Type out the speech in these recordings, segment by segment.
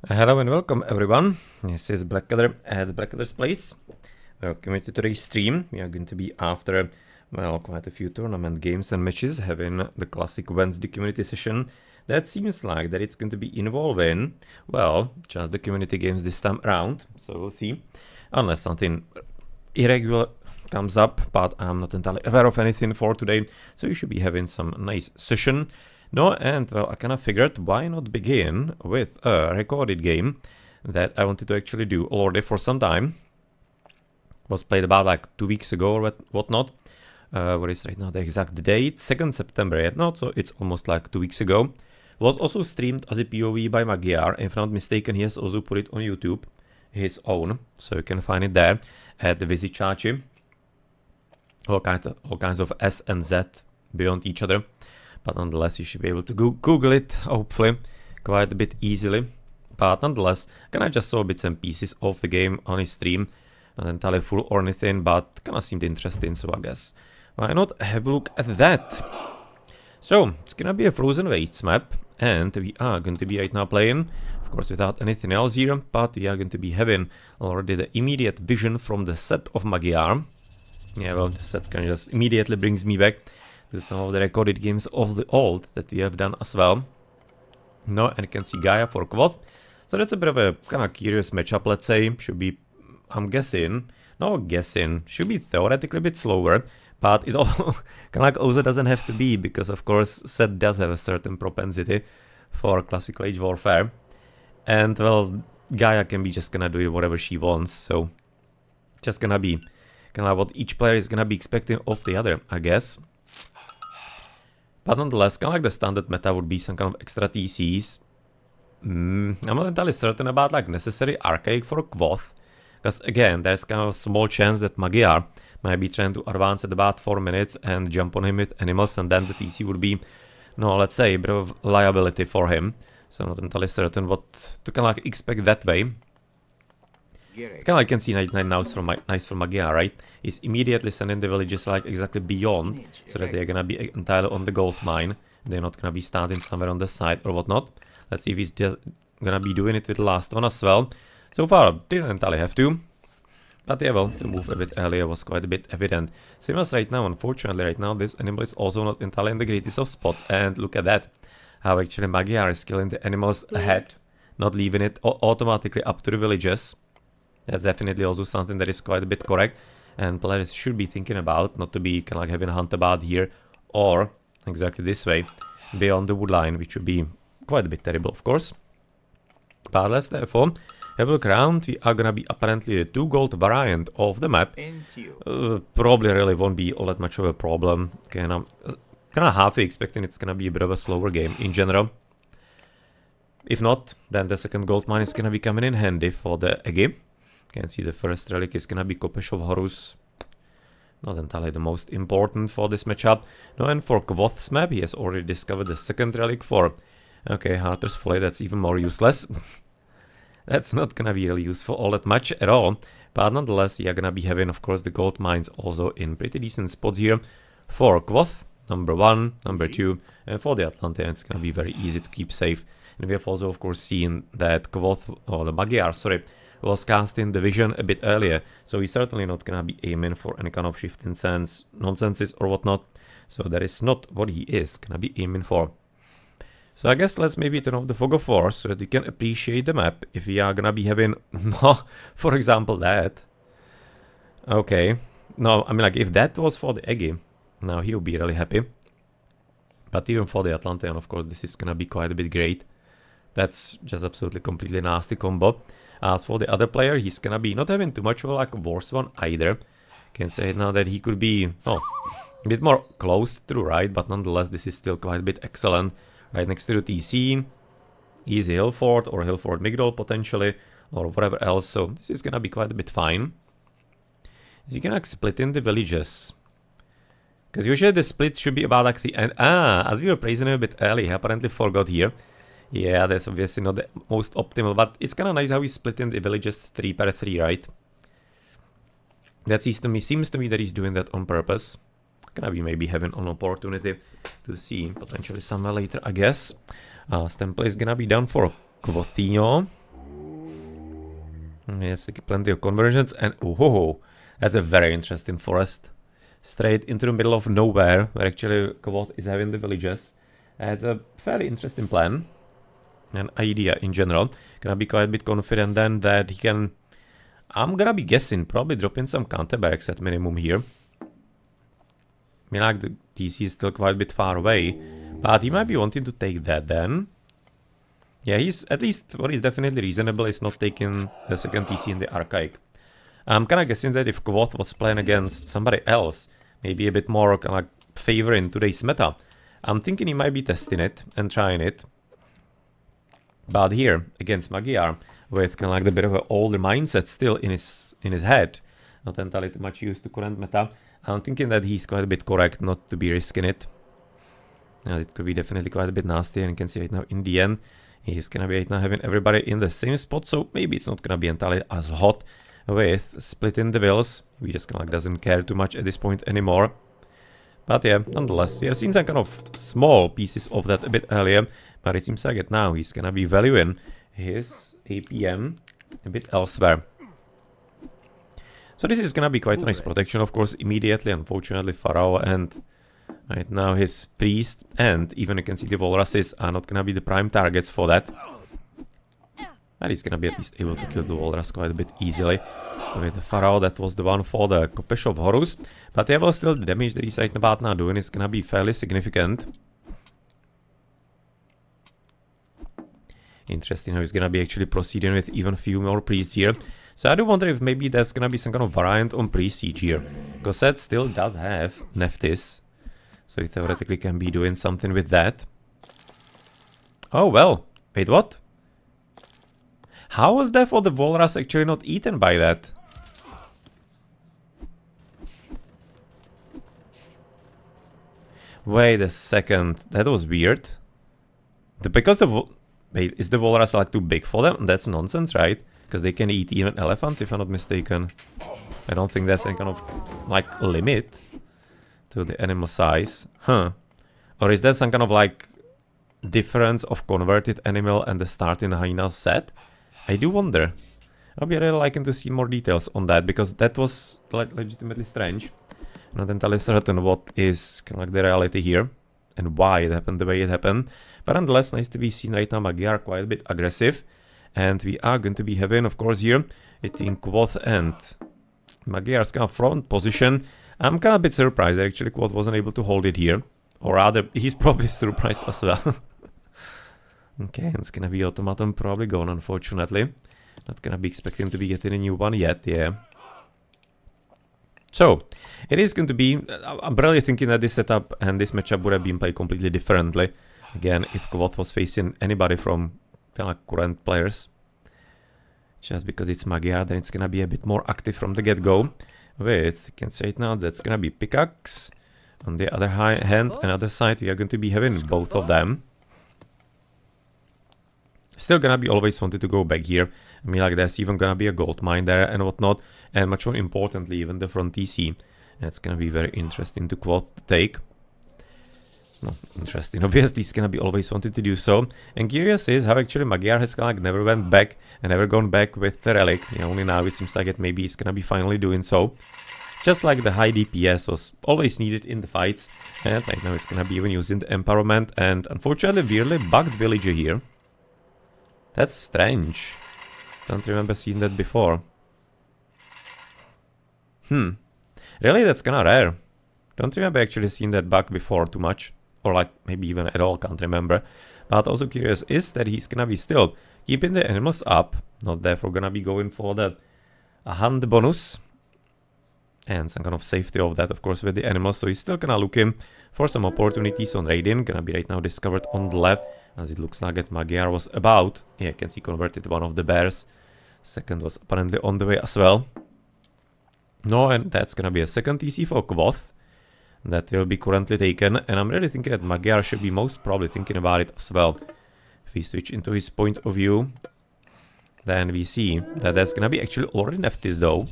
Hello and welcome everyone. This is Blackadder at Blackadder's Place. Welcome to today's stream. We are going to be after, well, quite a few tournament games and matches, having the classic Wednesday community session. That seems like that it's going to be involving, well, just the community games this time around. So we'll see. Unless something irregular comes up, but I'm not entirely aware of anything for today. So you should be having some nice session. No, and well, I kind of figured why not begin with a recorded game that I wanted to actually do already for some time. Was played about like 2 weeks ago or whatnot. What is right now the exact date? 2nd September, yet not, so it's almost like 2 weeks ago. Was also streamed as a POV by Magyar. If I'm not mistaken, he has also put it on YouTube, his own, so you can find it there at the Vizicsacsi. All kinds of S and Z beyond each other. But nonetheless, you should be able to Google it, hopefully, quite a bit easily. But nonetheless, I just saw bits and pieces of the game on his stream. Not entirely full or anything, but kind of seemed interesting, so I guess why not have a look at that? So, it's gonna be a Frozen Wastes map, and we are going to be right now playing, of course without anything else here, but we are going to be having already the immediate vision from the set of Magyar. Yeah, well, the set kind of just immediately brings me back to some of the recorded games of the old that we have done as well. No, and you can see Gaia for Kvoth. So that's a bit of a kind of curious matchup, let's say. Should be, I'm guessing, should be theoretically a bit slower, but it all kind of like also doesn't have to be, because of course Set does have a certain propensity for classical age warfare. And well, Gaia can be just gonna do whatever she wants, so just gonna be kind of what each player is gonna be expecting of the other, I guess. But nonetheless, kind of like the standard meta would be some kind of extra TCs. I'm not entirely certain about like necessary archaic for Kvoth, because again, there's kind of a small chance that Magyar might be trying to advance at about 4 minutes and jump on him with animals, and then the TC would be, no, let's say, a bit of liability for him. So I'm not entirely certain what to kind of like expect that way. Kind of like can see nice from Magyar, right? He's immediately sending the villages like exactly beyond, so that they're gonna be entirely on the gold mine. They're not gonna be starting somewhere on the side or whatnot. Let's see if he's gonna be doing it with the last one as well. So far, didn't entirely have to. But yeah, well, the move a bit earlier was quite a bit evident. Same as right now, unfortunately, right now, this animal is also not entirely in the greatest of spots. And look at that, how actually Magyar is killing the animals ahead, not leaving it automatically up to the villagers. That's definitely also something that is quite a bit correct, and players should be thinking about, not to be kind of like having a hunt about here, or exactly this way, beyond the wood line, which would be quite a bit terrible, of course. But let's therefore have a look around. We are gonna be apparently a 2 gold variant of the map. Probably really won't be all that much of a problem. Kind of halfway expecting it's gonna be a bit of a slower game in general. If not, then the second gold mine is gonna be coming in handy for the Egi. Can see the first relic is gonna be Kopesh of Horus. Not entirely the most important for this matchup. No, and for Kvoth's map, he has already discovered the second relic for, okay, Hunter's Folly, that's even more useless. That's not gonna be really useful all that much at all. But nonetheless, you're gonna be having, of course, the gold mines also in pretty decent spots here. For Kvoth, number 1, number 2, and for the Atlantean, it's gonna be very easy to keep safe. And we have also, of course, seen that Kvoth, or the Magyar, sorry, was casting the vision a bit earlier, so he's certainly not gonna be aiming for any kind of shifting sense nonsenses or whatnot. So that is not what he is gonna be aiming for. So I guess let's maybe turn off the fog of war so that you can appreciate the map. If we are gonna be having, for example, that. Okay, no, I mean like if that was for the Egi, now he'll be really happy. But even for the Atlantean, of course, this is gonna be quite a bit great. That's just absolutely completely nasty combo. As for the other player, he's gonna be not having too much of like a worse one either. Can say now that he could be, a bit more close to the right, but nonetheless this is still quite a bit excellent. Right next to the TC, easy Hillfort or Hillfort Migdol potentially, or whatever else, so this is gonna be quite a bit fine. Is he gonna split in the villages? Because usually the split should be about like the end. As we were praising him a bit early, he apparently forgot here. Yeah, that's obviously not the most optimal, but it's kind of nice how he's splitting the villages 3 per 3, right? That seems to me that he's doing that on purpose. Gonna be maybe having an opportunity to see potentially somewhere later, I guess. Stemplate is gonna be done for Kvothinho. Yes, plenty of conversions, and oh, that's a very interesting forest. Straight into the middle of nowhere, where actually Kvoth is having the villages. It's a fairly interesting plan. An idea in general. Gonna be quite a bit confident then that he can... I'm gonna be guessing, probably dropping some counter barracks at minimum here. I mean, like, the DC is still quite a bit far away, but he might be wanting to take that then. Yeah, he's, at least, what is definitely reasonable is not taking the second TC in the Archaic. I'm kinda guessing that if Kvoth was playing against somebody else, maybe a bit more kinda like favoring today's meta, I'm thinking he might be testing it and trying it. But here, against Magyar, with kinda like the bit of an older mindset still in his head, not entirely too much used to current meta, I'm thinking that he's quite a bit correct not to be risking it. It could be definitely quite a bit nasty, and you can see right now in the end, he's gonna be right now having everybody in the same spot, so maybe it's not gonna be entirely as hot with splitting the vills. He just kinda like doesn't care too much at this point anymore. But yeah, nonetheless, we have seen some kind of small pieces of that a bit earlier, but it seems like now he's gonna be valuing his APM a bit elsewhere. So this is gonna be quite a nice protection, of course, immediately. Unfortunately, Pharaoh and right now his priest, and even you can see the walruses are not gonna be the prime targets for that. But he's gonna be at least able to kill the walrus quite a bit easily. With the Pharaoh, that was the one for the Kopesh of Horus. But yeah, well, still the damage that he's right about now doing is gonna be fairly significant. Interesting how he's gonna be actually proceeding with even a few more priests here. So I do wonder if maybe there's gonna be some kind of variant on pre-siege here. Because that still does have Nephthys. So he theoretically can be doing something with that. Oh well, wait, what? How was therefore the walrus actually not eaten by that? Wait a second, that was weird. Because the wait, is the walrus like too big for them? That's nonsense, right? Because they can eat even elephants, if I'm not mistaken. I don't think there's any kind of like limit to the animal size. Huh. Or is there some kind of like difference of converted animal and the starting hyena set? I do wonder. I'll be really liking to see more details on that, because that was like legitimately strange. Not entirely certain what is kind of like the reality here and why it happened the way it happened. But nonetheless, nice to be seen right now. Magyar quite a bit aggressive. And we are going to be having, of course, here between Kvoth and Magyar's kind of front position. I'm kind of a bit surprised that actually Kvoth wasn't able to hold it here. Or rather, he's probably surprised as well. Okay, it's gonna be automaton probably gone, unfortunately. Not gonna be expecting to be getting a new one yet, yeah. So, it is going to be... I'm really thinking that this setup and this matchup would have been played completely differently. Again, if Kvoth was facing anybody from kind of current players. Just because it's Magyar, then it's gonna be a bit more active from the get-go. With, you can say it now, that's gonna be pickaxe. On the other hand, another side, we are going to be having both of them. Still gonna be always wanted to go back here. I mean, like, there's even gonna be a gold mine there and whatnot. And much more importantly, even the front TC. That's gonna be very interesting to Kvoth to take. No, interesting. Obviously, it's gonna be always wanted to do so. And curious is how actually Magyar has kind of like never went back and never gone back with the relic. Yeah, only now it seems like it maybe he's gonna be finally doing so. Just like the high DPS was always needed in the fights. And right now it's gonna be even using the empowerment. And unfortunately, weirdly bugged villager here. That's strange. Don't remember seeing that before. Really, that's kinda rare. Don't remember actually seeing that bug before too much. Or like, maybe even at all, can't remember. But also curious is that he's gonna be still keeping the animals up. Not therefore gonna be going for the hand bonus. And some kind of safety of that, of course, with the animals. So he's still kinda looking for some opportunities on raiding. Gonna be right now discovered on the left. As it looks like that Magyar was about. Yeah, you can see converted one of the bears. Second was apparently on the way as well. No, and that's gonna be a second TC for Kvoth. That will be currently taken. And I'm really thinking that Magyar should be most probably thinking about it as well. If we switch into his point of view, then we see that there's gonna be actually already Nephthys though.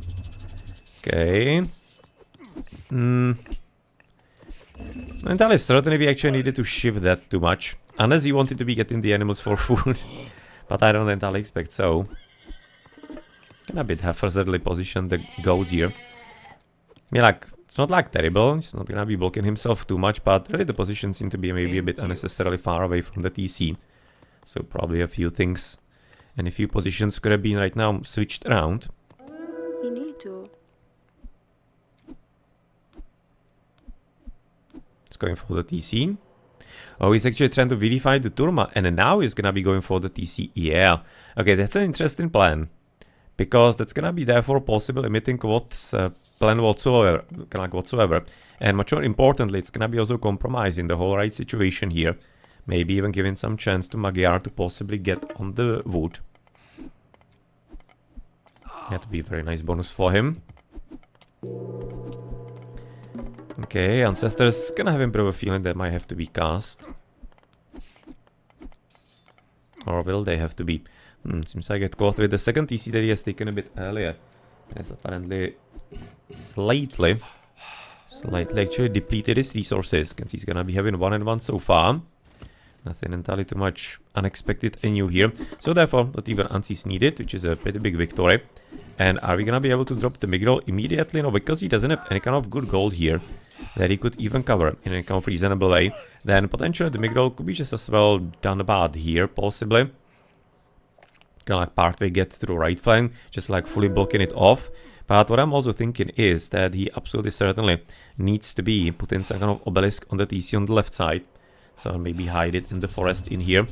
Okay. Entirely certain if we actually needed to shift that too much. Unless he wanted to be getting the animals for food. But I don't entirely expect so. Gonna bit haphazardly position the goats here. I mean, like, it's not like terrible, he's not gonna be blocking himself too much, but really the position seems to be maybe a bit unnecessarily far away from the TC. So probably a few things and a few positions could have been right now switched around. You need to. It's going for the TC. Oh, he's actually trying to verify the Turma, and now he's gonna be going for the TC. Yeah. Okay, that's an interesting plan. Because that's gonna be therefore possible limiting Kvoth's plan whatsoever. And much more importantly, it's gonna be also compromising the whole right situation here. Maybe even giving some chance to Magyar to possibly get on the wood. That would be a very nice bonus for him. Okay, Ancestors gonna have a bit of a feeling that might have to be cast. Or will they have to be? Seems like at Kvoth with the second TC that he has taken a bit earlier. Has apparently slightly actually depleted his resources. Can see he's gonna be having 1 and 1 so far. Nothing entirely too much unexpected and new here. So therefore, not even Ansis needed, which is a pretty big victory. And are we gonna be able to drop the Migral immediately? No, because he doesn't have any kind of good gold here that he could even cover in any kind of reasonable way. Then potentially the Migral could be just as well done bad here, possibly. Kind of like partway get through right flank, just like fully blocking it off. But what I'm also thinking is that he absolutely certainly needs to be putting some kind of obelisk on the TC on the left side. So maybe hide it in the forest in here.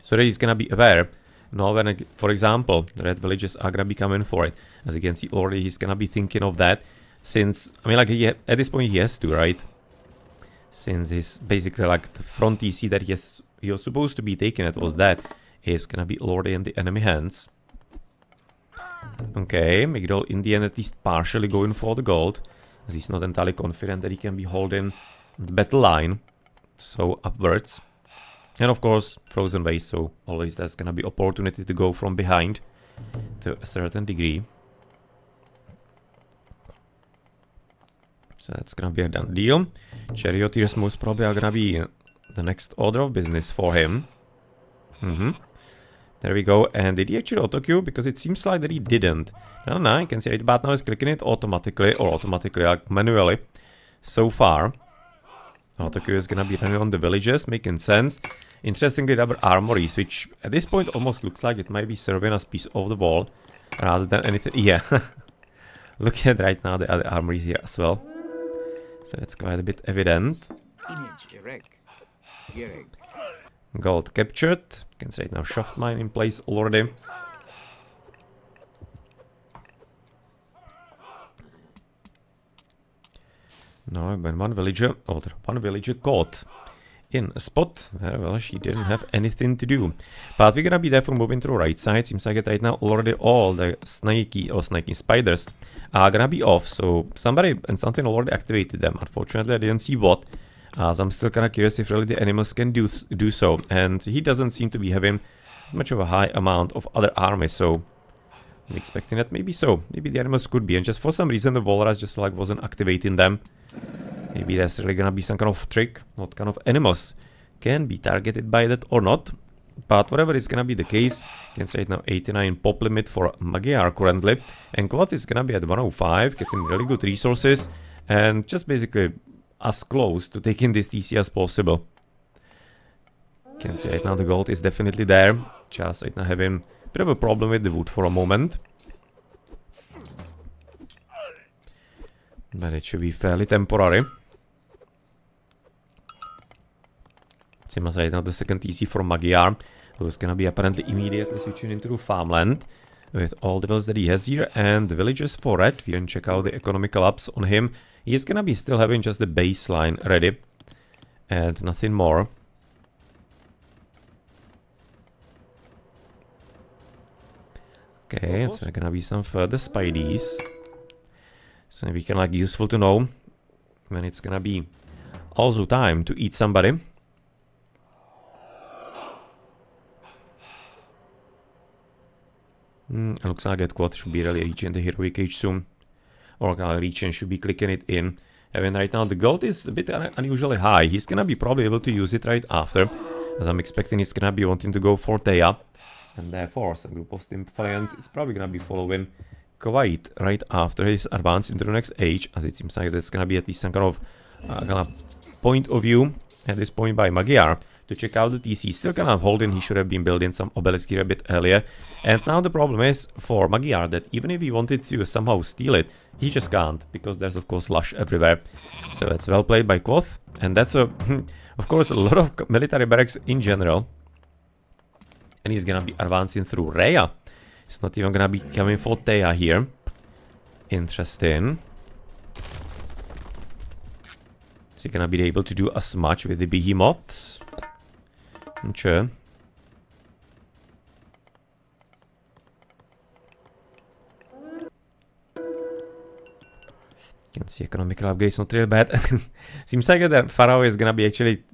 So that he's gonna be aware. Now when, for example, the red villages are gonna be coming for it. As you can see already, he's gonna be thinking of that. Since, I mean, like, at this point he has to, right? Since he's basically like the front TC that he was supposed to be taking, it was that. Is gonna be already in the enemy hands. Okay, Migdol in the end at least partially going for the gold, as he's not entirely confident that he can be holding the battle line. So upwards. And of course, frozen ways, so always there's gonna be opportunity to go from behind to a certain degree. So that's gonna be a done deal. Charioteers most probably are gonna be the next order of business for him. There we go, and did he actually auto-queue? Because it seems like that he didn't. No, no, you can see right about now he's clicking it automatically, or automatically, like manually. So far. Auto-queue is gonna be running on the villages, making sense. Interestingly, rubber armories, which at this point almost looks like it might be serving as piece of the wall, rather than anything. Yeah. Look at right now the other armories here as well. So that's quite a bit evident. Gold captured. You can see right now shaft mine in place already. Now when one villager caught in a spot where, well, she didn't have anything to do. But we're gonna be therefore moving to the right side. Seems like it right now already all the snaky spiders are gonna be off. So somebody and something already activated them. Unfortunately, I didn't see what. So I'm still kind of curious if really the animals can do so. And he doesn't seem to be having much of a high amount of other armies. So I'm expecting that maybe so. Maybe the animals could be. And just for some reason the Walrus just like wasn't activating them. Maybe there's really gonna be some kind of trick. What kind of animals can be targeted by that or not. But whatever is gonna be the case, you can say it now 89 pop limit for Magyar currently. And Kvoth is gonna be at 105, getting really good resources. And just basically as close to taking this TC as possible. Can see right now the gold is definitely there. Just right now having a bit of a problem with the wood for a moment. But it should be fairly temporary. Same as right now the second TC for Magyar, who's gonna be apparently immediately switching into the farmland with all the bills that he has here. And the villagers for it, we can check out the economical ups on him. He's gonna be still having just the baseline ready and nothing more. Okay, so there are gonna be some further spideys. So we can like useful to know when it's gonna be also time to eat somebody. It looks like that Kvoth should be really reaching the heroic age soon. Or reaching should be clicking it in. Having right now the gold is a bit unusually high. He's gonna be probably able to use it right after. As I'm expecting he's gonna be wanting to go for Thea. And therefore, some group of Stimphalians is probably gonna be following Kvoth right after his advance into the next age, as it seems like there's gonna be at least some kind of point of view at this point by Magyar to check out the TC. Still kind of holding, he should have been building some obelisk here a bit earlier. And now the problem is for Magyar that even if he wanted to somehow steal it, he just can't, because there's of course lush everywhere. So that's well played by Kvoth, and that's of course a lot of military barracks in general. And he's gonna be advancing through Rhea. He's not even gonna be coming for Thea here. Interesting. Is he gonna be able to do as much with the behemoths? Not sure. Can see economical upgrades not real bad. Seems like that Pharaoh is gonna be actually,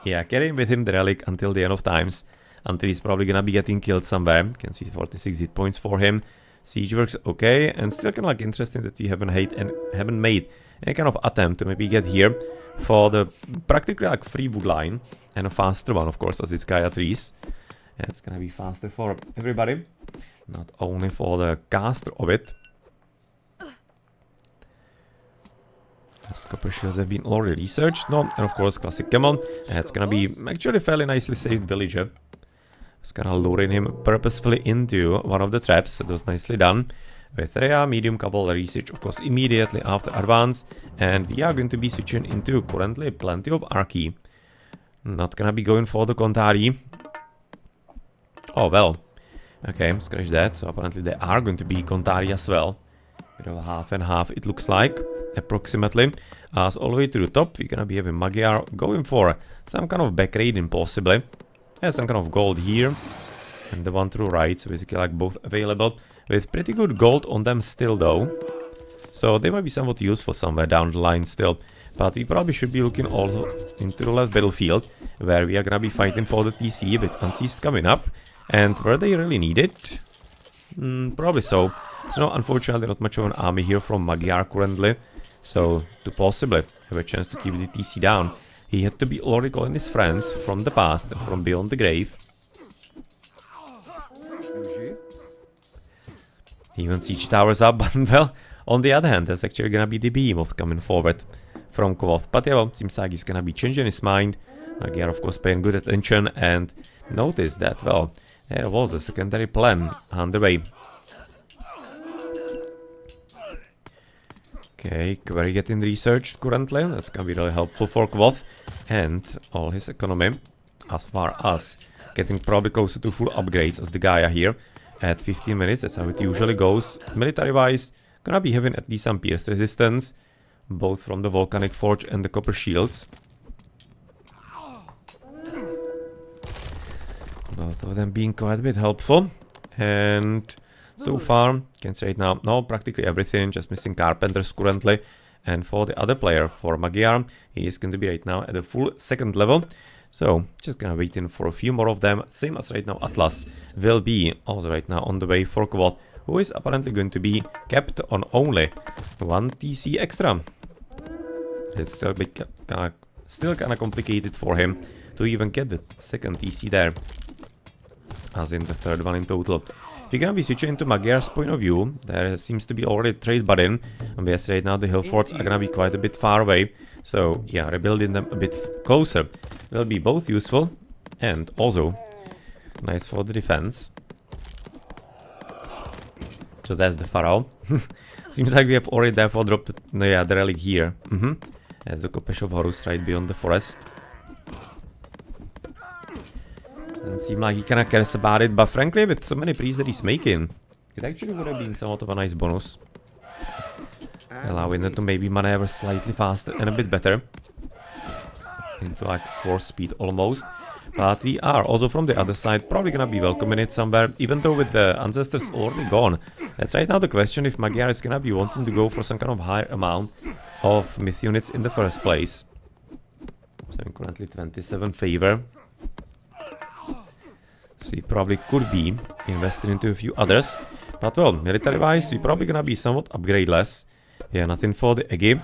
yeah, carrying with him the relic until the end of times. Until he's probably gonna be getting killed somewhere. Can see 46 hit points for him. Siege works okay, and still kind of like interesting that we haven't made any kind of attempt to maybe get here for the practically like free wood line, and a faster one of course as it's Gaia trees. And it's gonna be faster for everybody, not only for the caster of it. As copper shields have been already researched, no, and of course classic Comm. It's gonna be actually a fairly nicely saved villager. It's kind of luring him purposefully into one of the traps. That was nicely done. With Rhea, medium cavalry research, of course, immediately after advance. And we are going to be switching into currently plenty of Archy. Not gonna be going for the Kontari. Oh, well. Okay, scratch that. So apparently they are going to be Kontari as well. Bit of a half and half, it looks like. Approximately. As all the way to the top, we're gonna be having Magyar going for some kind of back raiding, possibly. Has some kind of gold here, and the one to the right, so basically like both available, with pretty good gold on them still though. So they might be somewhat useful somewhere down the line still, but we probably should be looking also into the left battlefield, where we are gonna be fighting for the TC with Unceased coming up, and were they really needed? Probably so. So no, unfortunately not much of an army here from Magyar currently, so to possibly have a chance to keep the TC down, he had to be already calling his friends from the past and from beyond the grave. Even siege towers up, but well, on the other hand, there's actually gonna be the behemoth coming forward from Kvoth. But yeah, well, seems like he's gonna be changing his mind. Magyar, of course, paying good attention, and notice that, well, there was a secondary plan underway. Okay, query getting researched currently. That's gonna be really helpful for Kvoth and all his economy, as far as getting probably closer to full upgrades as the Gaia here at 15 minutes. That's how it usually goes. Military wise, gonna be having at least some pierce resistance, both from the volcanic forge and the copper shields. Both of them being quite a bit helpful. And so far, can say right now, no, practically everything, just missing carpenters currently. And for the other player, for Magyar, he is going to be right now at the full second level. So, just gonna waiting for a few more of them. Same as right now, Atlas will be also right now on the way for Kvoth, who is apparently going to be kept on only one TC extra. It's still kinda complicated for him to even get the second TC there, as in the third one in total. If you're gonna be switching into Magyar's point of view, there seems to be already a trade button, and yes, right now the hill forts are gonna be quite a bit far away, so yeah, rebuilding them a bit closer will be both useful and also nice for the defense. So that's the Pharaoh. Seems like we have already therefore dropped the relic here. That's the Kopesh of Horus right beyond the forest. Doesn't seem like he kinda cares about it, but frankly, with so many priests that he's making, it actually would have been somewhat of a nice bonus. Allowing them to maybe maneuver slightly faster and a bit better. Into like 4 speed almost. But we are also from the other side probably gonna be welcoming it somewhere, even though with the ancestors already gone. That's right now the question if Magyar is gonna be wanting to go for some kind of higher amount of myth units in the first place. So currently 27 favor. So he probably could be invested into a few others. But well, military wise, we're probably gonna be somewhat upgradeless. Yeah, nothing for the Egi.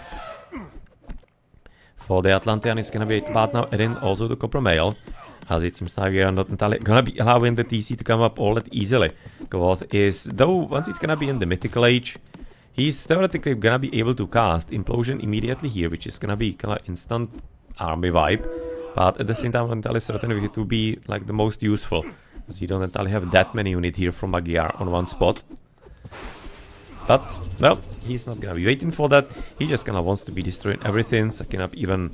For the Atlantean, it's gonna be about now adding also the copper mail. as it seems like we are not entirely gonna be allowing the TC to come up all that easily. Kvoth is, though, once he's gonna be in the mythical age, he's theoretically gonna be able to cast Implosion immediately here, which is gonna be kinda instant army vibe, but at the same time, entirely certain it will be like the most useful, because you don't entirely have that many units here from Magyar on one spot. But, well, he's not gonna be waiting for that. He just kinda wants to be destroying everything, sucking up even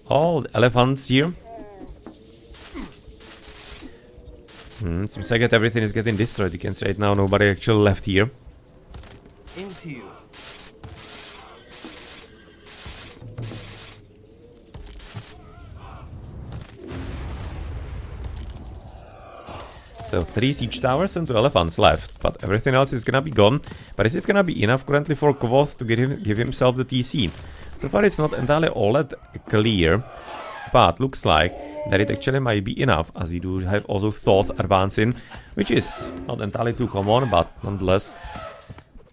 all the elephants here. Seems like that everything is getting destroyed. You can see right now nobody actually left here. Into you. So 3 siege towers and 2 elephants left, but everything else is gonna be gone. But is it gonna be enough currently for Kvoth to give himself the TC? So far it's not entirely all that clear, but looks like that it actually might be enough, as we do have also Thoth advancing, which is not entirely too common, but nonetheless,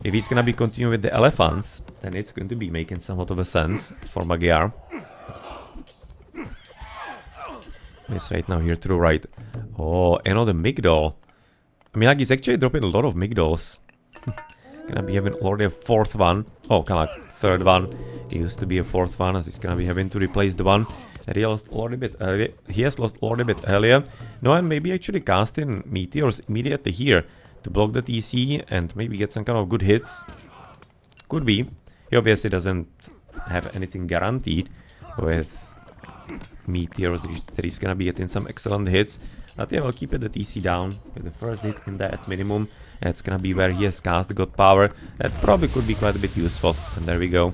if he's gonna be continuing with the elephants, then it's going to be making somewhat of a sense for Magyar. He's right now here to the right. Oh, another Migdol. I mean, like, he's actually dropping a lot of Migdols. Gonna be having already a 4th one. Oh, kind of like 3rd one. He used to be a 4th one, as he's gonna be having to replace the one that he lost already a bit earlier. He has lost already a bit earlier. No, and maybe actually casting meteors immediately here to block the TC and maybe get some kind of good hits. Could be. He obviously doesn't have anything guaranteed with meteors that he's gonna be getting some excellent hits. But yeah, we'll keep the TC down with the first hit in there at minimum. That's gonna be where he has cast the God Power. That probably could be quite a bit useful. And there we go.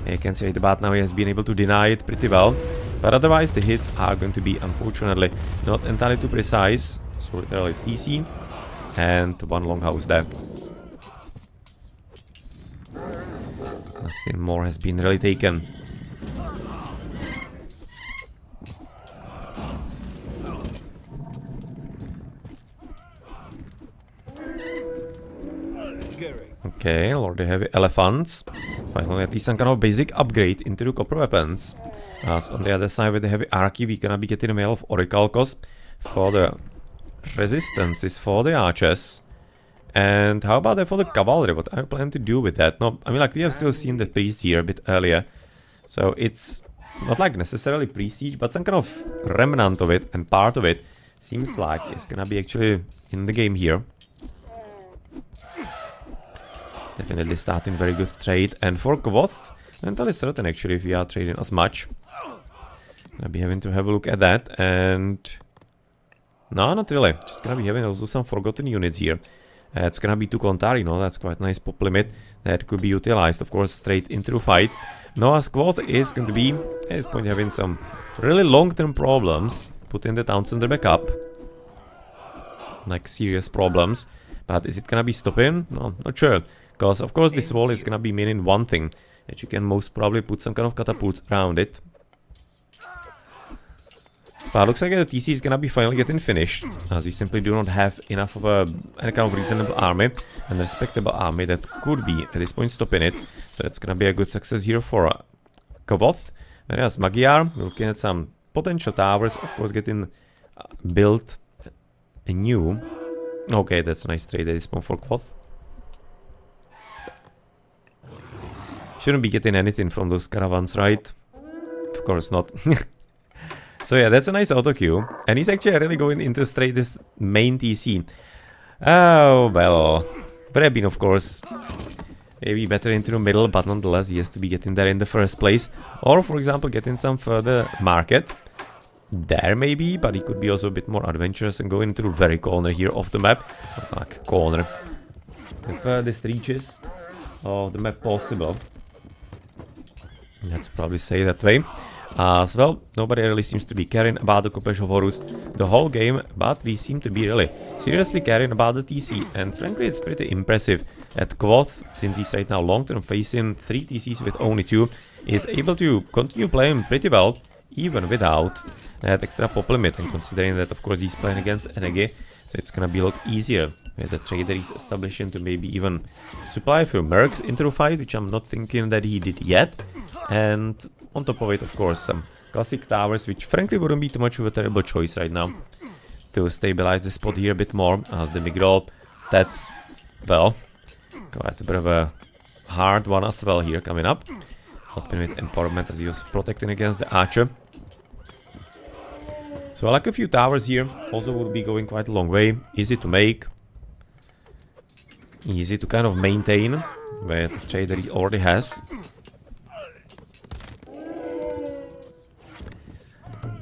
You can see right about now he has been able to deny it pretty well. But otherwise the hits are going to be, unfortunately, not entirely too precise. So literally TC and one longhouse there. Nothing more has been really taken. Okay, already heavy elephants. Finally, at least some kind of basic upgrade into the copper weapons. As on the other side with the heavy archy, we're gonna be getting a mail of orichalcos for the resistances for the archers. And how about that for the cavalry? What are you planning to do with that? No, I mean, like, we have still seen the priest here a bit earlier. So it's not like necessarily pre-siege, but some kind of remnant of it, and part of it seems like it's gonna be actually in the game here. Definitely starting very good trade, and for Kvoth, I'm entirely certain actually if we are trading as much. Gonna be having to have a look at that, and no, not really. Just gonna be having also some forgotten units here. It's gonna be 2 Kontari, no, that's quite nice pop limit that could be utilized, of course, straight into the fight. No, as Kvoth is going to be at this point having some really long-term problems, putting the town center back up. Like serious problems. But is it gonna be stopping? No, not sure. Because, of course, this wall is gonna be meaning one thing, that you can most probably put some kind of catapults around it. But looks like the TC is gonna be finally getting finished, as we simply do not have enough of any kind of reasonable army, and respectable army that could be, at this point, stopping it. So that's gonna be a good success here for Kvoth. Whereas Magyar, looking at some potential towers, of course, getting built anew. Okay, that's a nice trade at this point for Kvoth. Shouldn't be getting anything from those caravans, right? Of course not. So yeah, that's a nice auto queue. And he's actually really going into straight this main TC. Oh, well. Would have been, of course, maybe better into the middle, but nonetheless, he has to be getting there in the first place. Or, for example, getting some further market. There maybe, but he could be also a bit more adventurous and go into the very corner here of the map. Like, corner. The furthest reaches of the map possible. Let's probably say that way. As well, nobody really seems to be caring about the Kopesh of Horus the whole game, but we seem to be really seriously caring about the TC, and frankly it's pretty impressive that Kvoth, since he's right now long-term facing 3 TCs with only 2, is able to continue playing pretty well, even without that extra pop limit, and considering that of course he's playing against Enegi, so it's gonna be a lot easier with the trade that he's establishing to maybe even supply a few mercs into the fight, which I'm not thinking that he did yet, and on top of it, of course, some classic towers, which frankly wouldn't be too much of a terrible choice right now to stabilize the spot here a bit more, as the Migdol, that's, well, quite a bit of a hard one as well here coming up. Helping with empowerment as he was protecting against the archer. So I like a few towers here, also would be going quite a long way, easy to make, easy to kind of maintain with the trade that he already has.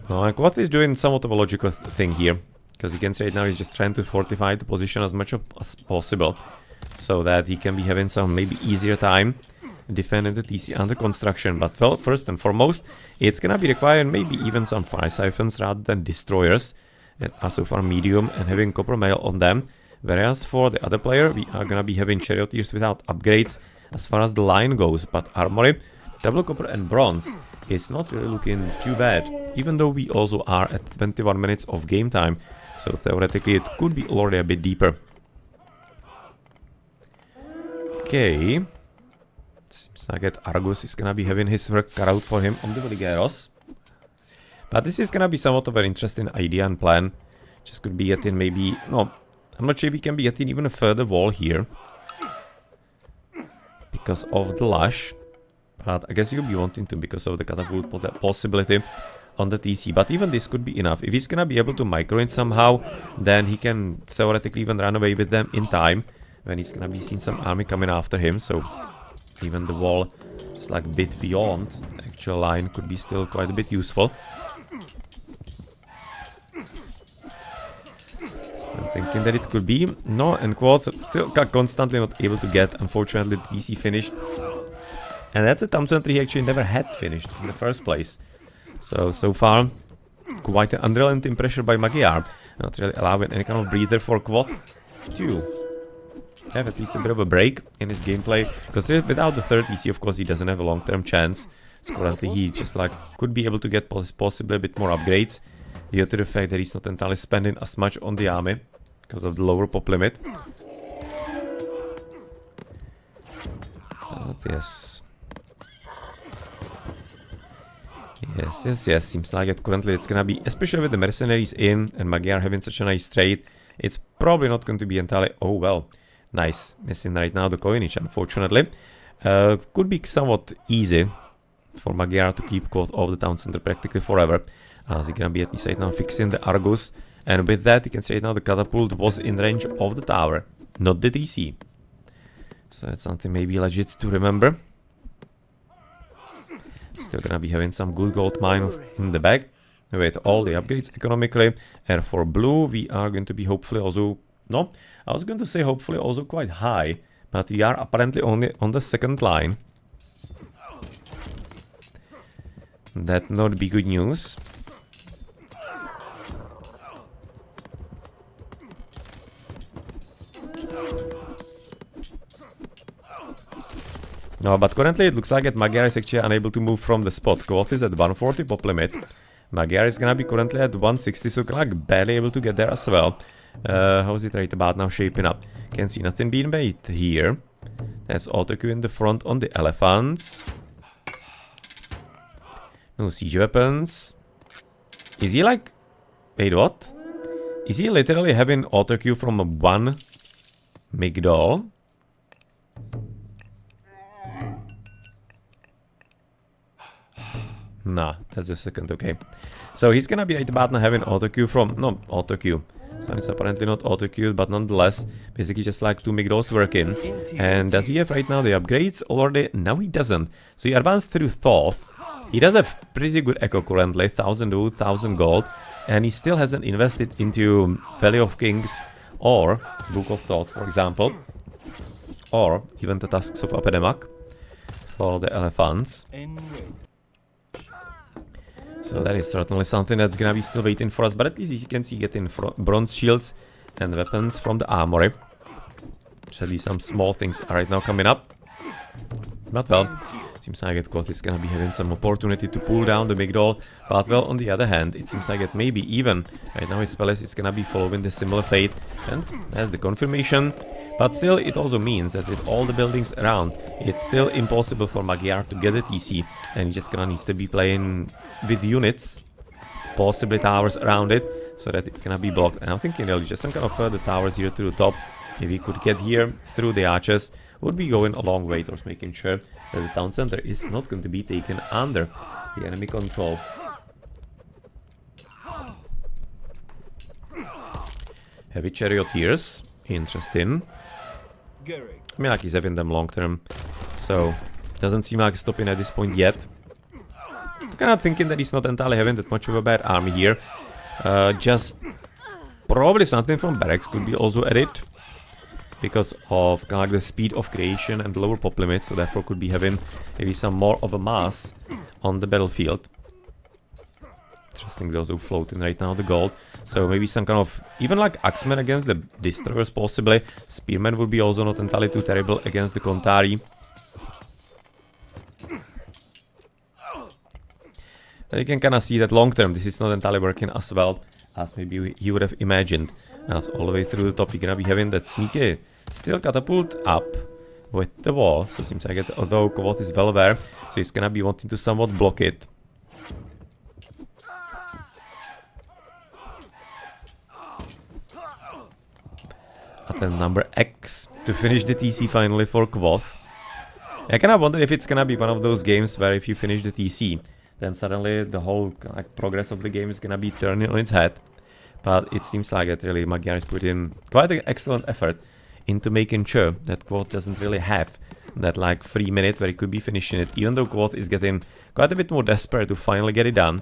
Now, and Kvoth is doing somewhat of a logical thing here, because you can say right now he's just trying to fortify the position as much as possible, so that he can be having some maybe easier time defending the TC under construction. But well, first and foremost, it's gonna be requiring maybe even some fire siphons rather than destroyers that are so far medium and having copper mail on them. Whereas for the other player, we are gonna be having charioteers without upgrades as far as the line goes, but armory, double copper and bronze is not really looking too bad, even though we also are at 21 minutes of game time, so theoretically it could be already a bit deeper. Okay, seems like that Argus is gonna be having his work cut out for him on the Veligeros. But this is gonna be somewhat of an interesting idea and plan. Just could be getting maybe, no, I'm not sure if we can be getting even a further wall here because of the lush. But I guess you'll be wanting to because of the catapult possibility on the TC. But even this could be enough. If he's gonna be able to micro it somehow, then he can theoretically even run away with them in time when he's gonna be seeing some army coming after him. So even the wall, just like a bit beyond the actual line, could be still quite a bit useful. Still thinking that it could be. No, and Kvoth still constantly not able to get, unfortunately, the TC finished. And that's a town center he actually never had finished in the first place. So far, quite an unrelenting pressure by Magyar. Not really allowing any kind of breather for Kvoth to have at least a bit of a break in his gameplay. Because without the third EC, of course, he doesn't have a long-term chance. So currently he just like could be able to get possibly a bit more upgrades due to the fact that he's not entirely spending as much on the army because of the lower pop limit. But yes. Yes. Seems like it currently it's gonna be, especially with the mercenaries in and Magyar having such a nice trade, it's probably not going to be entirely. Oh well, nice. Missing right now the coinage, unfortunately. Could be somewhat easy for Magyar to keep Kvoth of the town center practically forever, as he's gonna be at least right now fixing the Argus, and with that you can say now the catapult was in range of the tower, not the DC. So that's something maybe legit to remember. Still gonna be having some good gold mine in the bag with all the upgrades economically. And for blue, we are going to be hopefully also, no, I was going to say hopefully also quite high, but we are apparently only on the second line. That not be good news. No, but currently it looks like that Magyar is actually unable to move from the spot. Kvoth is at 140 pop limit. Magyar is gonna be currently at 160, so like barely able to get there as well. How is it right about now shaping up? Can see nothing being made here. There's autocue in the front on the elephants. No siege weapons. Is he like... Wait, what? Is he literally having autocue from one Migdol? Nah, that's a second, okay. So he's gonna be right about now having autocue from... No, autocue. So it's apparently not autocue, but nonetheless, basically just like two Migdols working. And does he have right now the upgrades already? No, he doesn't. So he advanced through Thoth. He does have pretty good echo currently, 1000 wood, 1000 gold. And he still hasn't invested into Valley of Kings or Book of Thoth, for example. Or even the Tusks of Apedemak for the elephants. So that is certainly something that's gonna be still waiting for us, but at least you can see getting bronze shields and weapons from the armory. So these some small things are right now coming up. But well, seems like Kvoth is gonna be having some opportunity to pull down the Migdol. But well, on the other hand, it seems like that maybe even right now his palace is gonna be following the similar fate. And as the confirmation, But still, it also means that with all the buildings around, it's still impossible for Magyar to get a TC, and he just gonna needs to be playing with units, possibly towers around it, so that it's gonna be blocked. And I'm thinking, just some kind of further towers here to the top. If he could get here through the arches, would be going a long way towards making sure that the town center is not going to be taken under the enemy control. Heavy charioteers, interesting. I mean, like he's having them long term, so doesn't seem like stopping at this point yet. Kind of thinking that he's not entirely having that much of a bad army here. Just probably something from barracks could be also added because of kind of like the speed of creation and lower pop limits, so therefore could be having maybe some more of a mass on the battlefield. Interesting, those who floating right now the gold. So maybe some kind of even like axemen against the destroyers possibly. Spearmen would be also not entirely too terrible against the Kontari. You can kind of see that long term this is not entirely working as well as maybe you would have imagined. As all the way through the top you're gonna be having that sneaky still catapult up with the wall. So it seems like it, although Kvoth is well there, so he's gonna be wanting to somewhat block it. Attempt number X to finish the TC finally for Kvoth. I kind of wonder if it's gonna be one of those games where if you finish the TC, then suddenly the whole like, progress of the game is gonna be turning on its head. But it seems like that really Magyar is putting in quite an excellent effort into making sure that Kvoth doesn't really have that like 3 minute where he could be finishing it, even though Kvoth is getting quite a bit more desperate to finally get it done,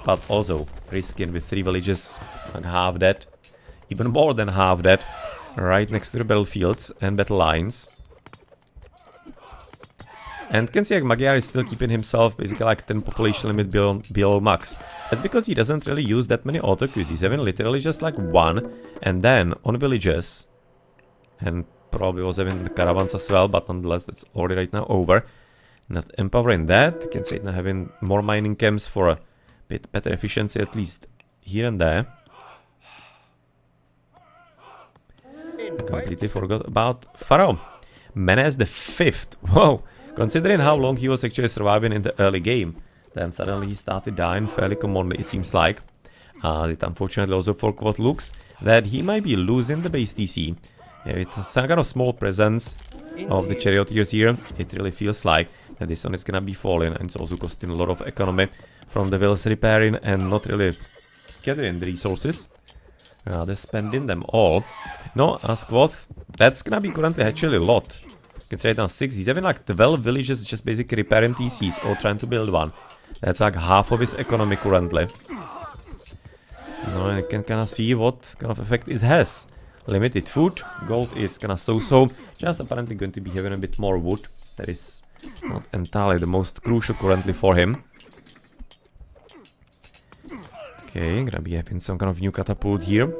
but also risking with 3 villages and half that, even more than half that, right next to the battlefields and battle lines. And can see like Magyar is still keeping himself basically like 10 population limit below max. That's because he doesn't really use that many auto queues. He's having literally just like 1 and then on villages. And probably was having the caravans as well, but nonetheless that's already right now over. Not empowering that. You can see it now having more mining camps for a bit better efficiency at least here and there. Completely forgot about Pharaoh. Menace the 5th. Whoa! Considering how long he was actually surviving in the early game, then suddenly he started dying fairly commonly, it seems like. It unfortunately also for Kvoth looks that he might be losing the base TC. With some kind of small presence of the charioteers here, it really feels like that this one is gonna be falling, and it's also costing a lot of economy from the villas repairing and not really gathering the resources. They're spending them all. No, as Kvoth, that's gonna be currently actually a lot. You can say right now 6, he's having like 12 villages just basically repairing TCs or trying to build one. That's like half of his economy currently. Now you can kind of see what kind of effect it has. Limited food, gold is kind of so-so, just apparently going to be having a bit more wood. That is not entirely the most crucial currently for him. Okay, gonna be having some kind of new catapult here.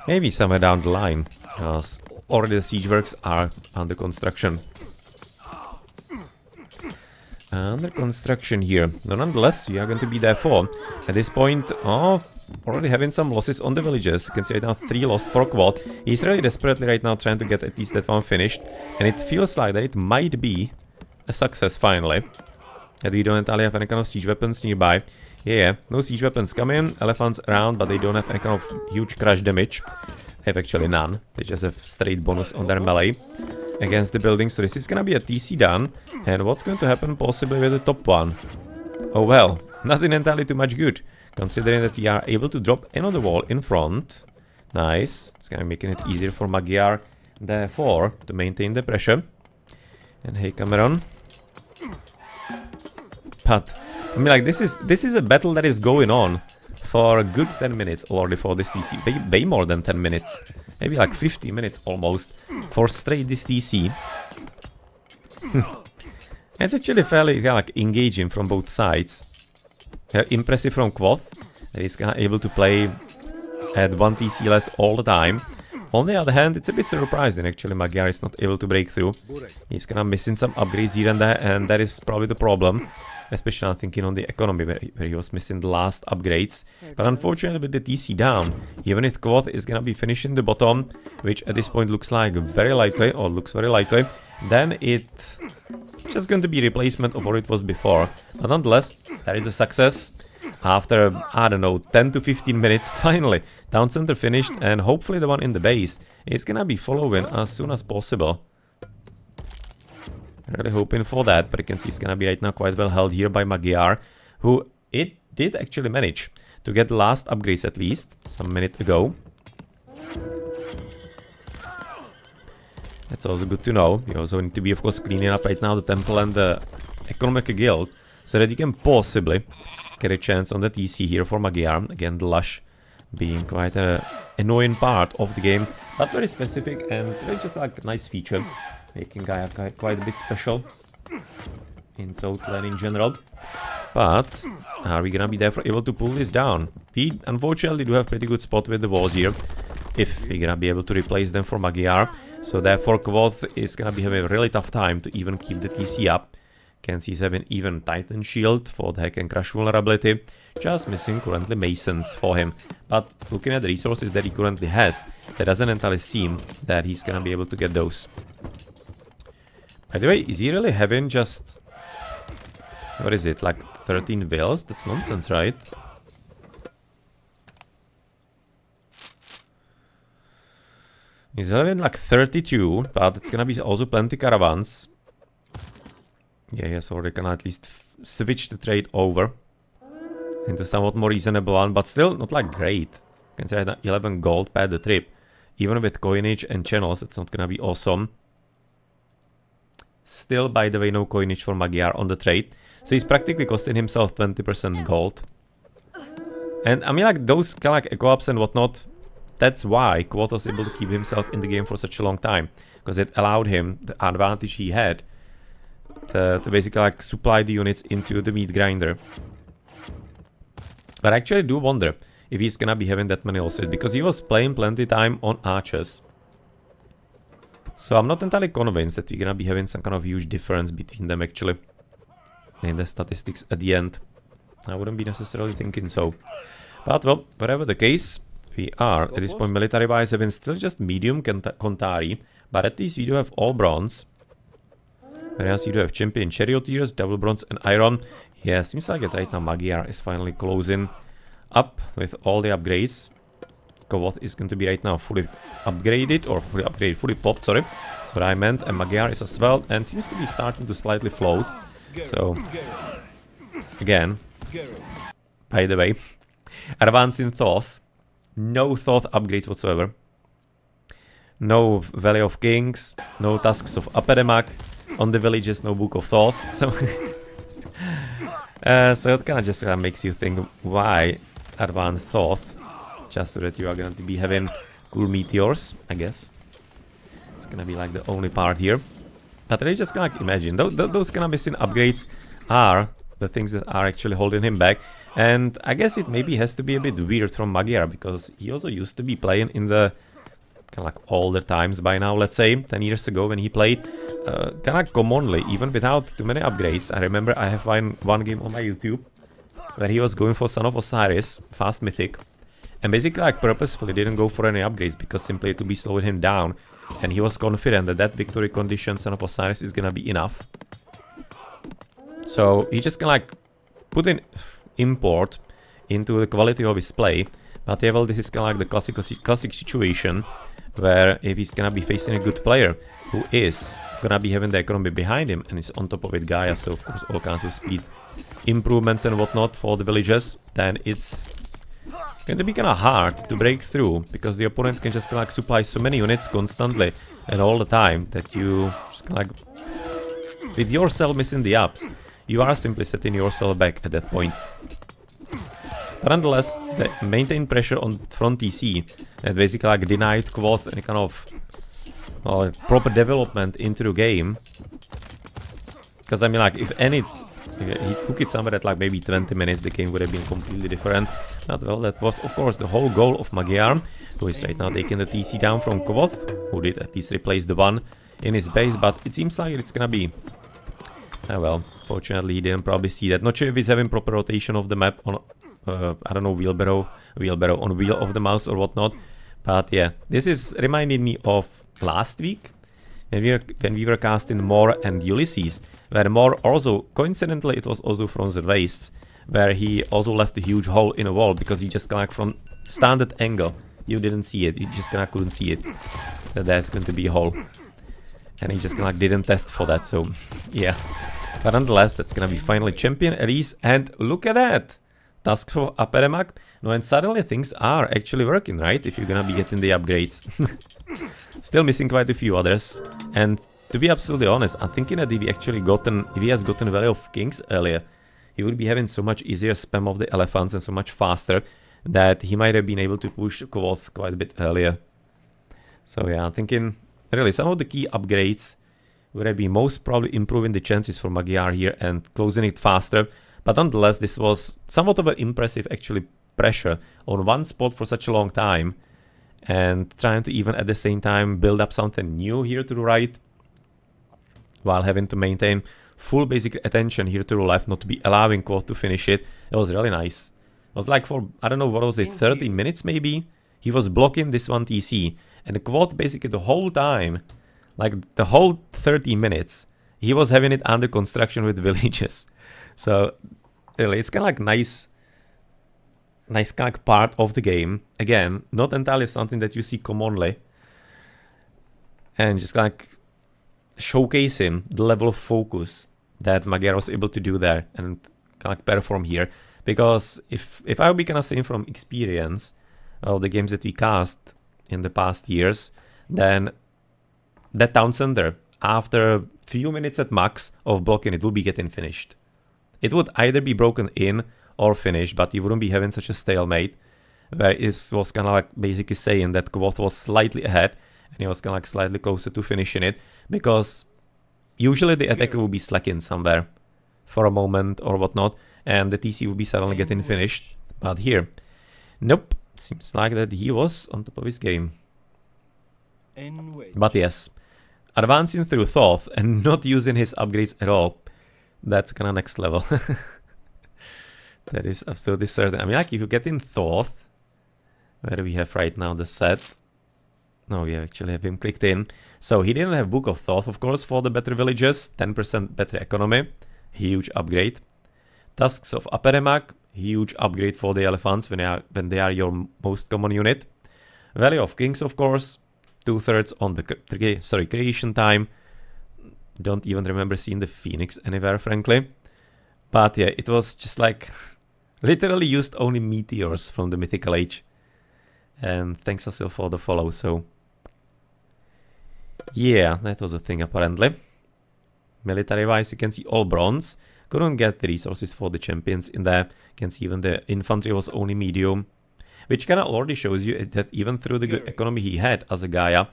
Maybe somewhere down the line, as already the siege works are under construction. Under construction here. No, nonetheless, we are going to be there for. At this point, already having some losses on the villages. You can see right now 3 lost for Kvoth. He's really desperately right now trying to get at least that one finished. And it feels like that it might be a success finally. That we don't entirely have any kind of siege weapons nearby. Yeah, no siege weapons come in, elephants around, but they don't have any kind of huge crash damage. They have actually none. They just have straight bonus on their melee against the building. So this is gonna be a TC done. And what's going to happen possibly with the top one? Oh well, nothing entirely too much good. Considering that we are able to drop in on the wall in front. Nice. It's gonna be making it easier for Magyar, therefore, to maintain the pressure. And hey, Cameron. But I mean, like this is a battle that is going on for a good 10 minutes already for this TC. Way more than 10 minutes. Maybe like 50 minutes almost for straight this TC. It's actually fairly like engaging from both sides. Impressive from Kvoth. He's kind of able to play at 1 TC less all the time. On the other hand, it's a bit surprising actually Magyar is not able to break through. He's kind of missing some upgrades here and there, and that is probably the problem. especially I'm thinking on the economy where he was missing the last upgrades. But unfortunately with the TC down, even if Kvoth is gonna be finishing the bottom, which at this point looks like very likely, or looks very likely, then it's just going to be replacement of what it was before. But nonetheless, that is a success. After, I don't know, 10 to 15 minutes, finally, town center finished, and hopefully the one in the base is gonna be following as soon as possible. Really hoping for that, but you can see it's gonna be right now quite well held here by Magyar, who it did actually manage to get the last upgrades at least, some minute ago. That's also good to know. You also need to be, of course, cleaning up right now the temple and the economic guild, so that you can possibly get a chance on the TC here for Magyar. Again, the lush being quite an annoying part of the game, but very specific and really just like a nice feature, making Gaia quite a bit special in total and in general. But are we gonna be therefore able to pull this down? We unfortunately do have pretty good spot with the walls here, if we're gonna be able to replace them for Magyar. So therefore Kvoth is gonna be having a really tough time to even keep the TC up. Can see he's having even Titan Shield for the Hack and Crush vulnerability. Just missing currently Masons for him. But looking at the resources that he currently has, that doesn't entirely seem that he's gonna be able to get those. By the way, is he really having just... what is it, like 13 vills? That's nonsense, right? He's having like 32, but it's gonna be also plenty caravans. Yeah, yes, or they can at least switch the trade over into somewhat more reasonable one, but still not like great. You can say that 11 gold per the trip. Even with coinage and channels, it's not gonna be awesome. Still, by the way, no coinage for Magyar on the trade. So he's practically costing himself 20% gold. And I mean, like, those kind of like eco-ups and whatnot, that's why Kvoth was able to keep himself in the game for such a long time. Because it allowed him, the advantage he had, to basically like supply the units into the meat grinder. But I actually do wonder if he's gonna be having that many losses, because he was playing plenty time on archers. So I'm not entirely convinced that we're gonna be having some kind of huge difference between them actually in the statistics at the end. I wouldn't be necessarily thinking so. But well, whatever the case, we are at this point military wise having still just medium Kontari, but at least we do have all bronze. Whereas you do have champion charioteers, double bronze and iron. Yeah, seems like it right now Magyar is finally closing up with all the upgrades. Kvoth is going to be right now fully upgraded, or fully popped, sorry. That's what I meant. And Magyar is as well, and seems to be starting to slightly float. So, again, by the way, advancing Thoth. No Thoth upgrades whatsoever. No Valley of Kings, no Tasks of Apedemak. On the villages, no Book of Thoth. So, so it kind of just makes you think, why advance Thoth? Just so that you are going to be having cool meteors, I guess. It's going to be like the only part here. But I just kind of imagine, those kind of missing upgrades are the things that are actually holding him back. And I guess it maybe has to be a bit weird from Magyar, because he also used to be playing in the kind of like older times by now, let's say 10 years ago when he played kind of commonly, even without too many upgrades. I remember I have one game on my YouTube where he was going for Son of Osiris, fast mythic, and basically like purposefully didn't go for any upgrades because simply it would be slowing him down, and he was confident that that victory condition Son of Osiris is gonna be enough. So he just can like put in import into the quality of his play. But yeah, well, this is kind of like the classic situation where if he's gonna be facing a good player who is gonna be having the economy behind him and is on top of it Gaia, so of course all kinds of speed improvements and whatnot for the villagers, then it's going to be kind of hard to break through, because the opponent can just like supply so many units constantly and all the time that you just like, with yourself missing the ups, you are simply setting yourself back at that point. But nonetheless, the maintained pressure on front TC and basically like denied Kvoth any kind of proper development into the game. Because I mean, like, if he took it somewhere at like maybe 20 minutes, the game would have been completely different. But well, that was of course the whole goal of Magyar, who is right now taking the TC down from Kvoth, who did at least replace the one in his base. But it seems like it's gonna be, well, Fortunately, he didn't probably see that. Not sure if he's having proper rotation of the map on, I don't know, wheelbarrow on wheel of the mouse or whatnot. But yeah, this is reminding me of last week when we were casting More and Ulysses, where More also, coincidentally, it was also from the wastes, where he also left a huge hole in a wall because he just kind of from standard angle, you didn't see it, you just kind of couldn't see it, that there's going to be a hole. And he just kind of didn't test for that, so yeah. But nonetheless, that's gonna be finally champion Elise, and look at that! Task for Aperemak. No, and suddenly things are actually working, right? If you're gonna be getting the upgrades. Still missing quite a few others. And to be absolutely honest, I'm thinking that if he has gotten Valley of Kings earlier, he would be having so much easier spam of the elephants and so much faster that he might have been able to push Kvoth quite a bit earlier. So yeah, I'm thinking really some of the key upgrades would have been most probably improving the chances for Magyar here and closing it faster. But nonetheless, this was somewhat of an impressive actually pressure on one spot for such a long time, and trying to even at the same time build up something new here to the right, while having to maintain full basic attention here to the left, not to be allowing Kvoth to finish it. It was really nice. It was like for, I don't know, what was it, 30 minutes maybe? He was blocking this one TC, and Kvoth basically the whole time, like the whole 30 minutes, he was having it under construction with villages. So really, it's kind of like nice kind of part of the game. Again, not entirely something that you see commonly. And just like showcasing the level of focus that Magyar was able to do there and kind of perform here. Because if I would be kind of saying from experience of the games that we cast in the past years, then that town center, after a few minutes at max of blocking, it would be getting finished. It would either be broken in or finished, but you wouldn't be having such a stalemate, where it was kind of like basically saying that Kvoth was slightly ahead, and he was kind of like slightly closer to finishing it, because usually the attacker will be slacking somewhere for a moment or whatnot, and the TC will be suddenly getting finished. But here, nope, seems like that he was on top of his game. But yes, advancing through Thoth and not using his upgrades at all, that's kind of next level. That is absolutely certain. I mean, like if you get in Thoth, where do we have right now the set? No, we actually have him clicked in. So he didn't have Book of Thoth, of course, for the better villages. 10% better economy. Huge upgrade. Tusks of Aperemak. Huge upgrade for the elephants when they are your most common unit. Valley of Kings, of course. 2/3 on the creation time. Don't even remember seeing the Phoenix anywhere, frankly. But yeah, it was just like literally used only meteors from the Mythical Age. And thanks Asil for the follow, so yeah, that was a thing apparently. Military wise, you can see all bronze. Couldn't get the resources for the champions in there. You can see even the infantry was only medium, which kind of already shows you that even through the good economy he had as a Gaia,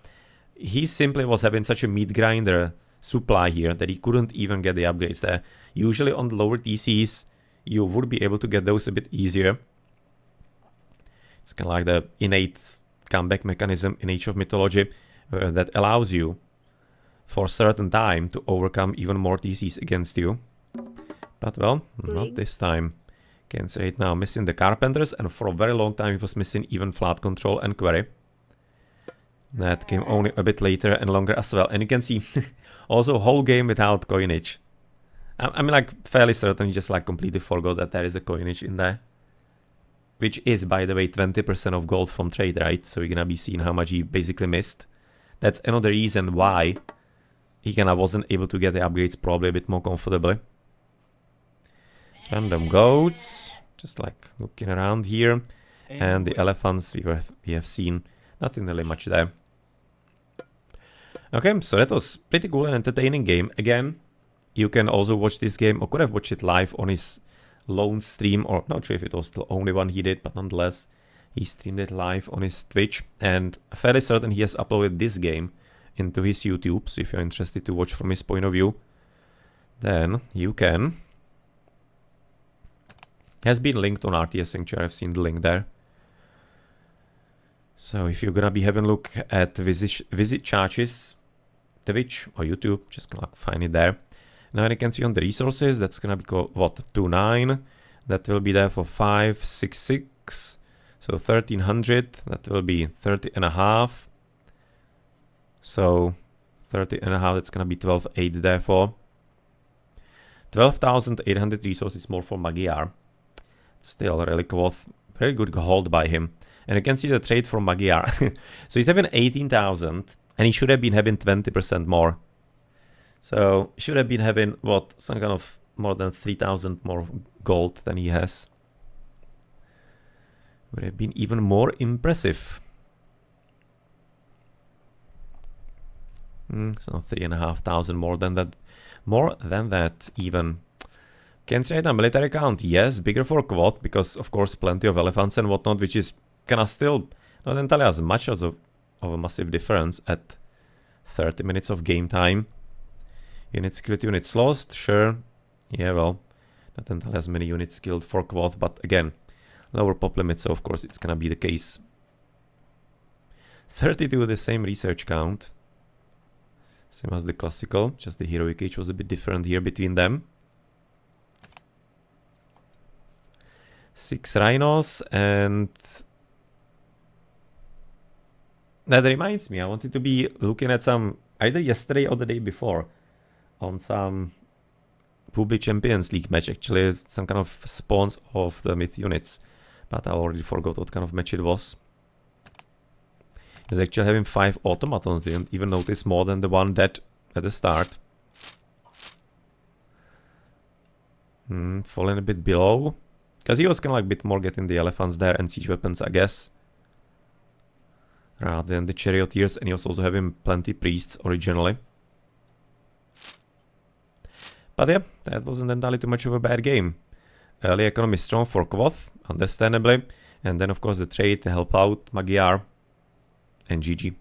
he simply was having such a meat grinder supply here that he couldn't even get the upgrades there. Usually on the lower TCs, you would be able to get those a bit easier. It's kind of like the innate comeback mechanism in Age of Mythology that allows you for a certain time to overcome even more TCs against you. But well, not this time. Can say it now, missing the Carpenters, and for a very long time it was missing even Flat Control and Quarry. That came only a bit later and longer as well. And you can see also a whole game without coinage. I mean, like, fairly certain, you just like completely forgot that there is a coinage in there. Which is, by the way, 20% of gold from trade, right? So you're gonna be seeing how much he basically missed. That's another reason why he kinda wasn't able to get the upgrades probably a bit more comfortably. Random goats, just like looking around here. And the elephants we have seen. Nothing really much there. Okay, so that was pretty cool and entertaining game. Again, you can also watch this game, or could have watched it live on his lone stream, or not sure if it was the only one he did, but nonetheless, he streamed it live on his Twitch, and fairly certain he has uploaded this game into his YouTube, so if you're interested to watch from his point of view, then you can. Has been linked on RTS Sanctuary, I've seen the link there. So if you're gonna be having a look at Vizicsacci's Twitch or YouTube, just gonna find it there. Now you can see on the resources, that's gonna be what, 2,9. That will be there for 566. So 1,300, that will be 30.5. So 30.5, that's gonna be 12,8 therefore. 12,800 resources more for Magyar. Still, really Kvoth, very good hold by him. And you can see the trade for Magyar. So he's having 18,000, and he should have been having 20% more. So should have been having, what, some kind of more than 3,000 more gold than he has. Would have been even more impressive. So 3,500 more than that. More than that, even. Can say that military count, yes, bigger for Kvoth, because of course plenty of elephants and whatnot, which is kinda still not entirely as much as of a massive difference at 30 minutes of game time. Unit security units lost, sure. Yeah, well, not entirely as many units killed for Kvoth, but again, lower pop limit, so of course it's gonna be the case. 32, the same research count. Same as the classical, just the heroic age was a bit different here between them. 6 rhinos, and that reminds me, I wanted to be looking at some, either yesterday or the day before, on some Voobly Champions League match, actually, some kind of spawns of the myth units, but I already forgot what kind of match it was. He was actually having 5 automatons, didn't even notice more than the one dead at the start. Falling a bit below. Because he was kind of like a bit more getting the elephants there and siege weapons, I guess. Rather than the charioteers, and he was also having plenty priests originally. But yeah, that wasn't entirely too much of a bad game. Early economy strong for Kvoth, understandably. And then of course the trade to help out Magyar. And GG.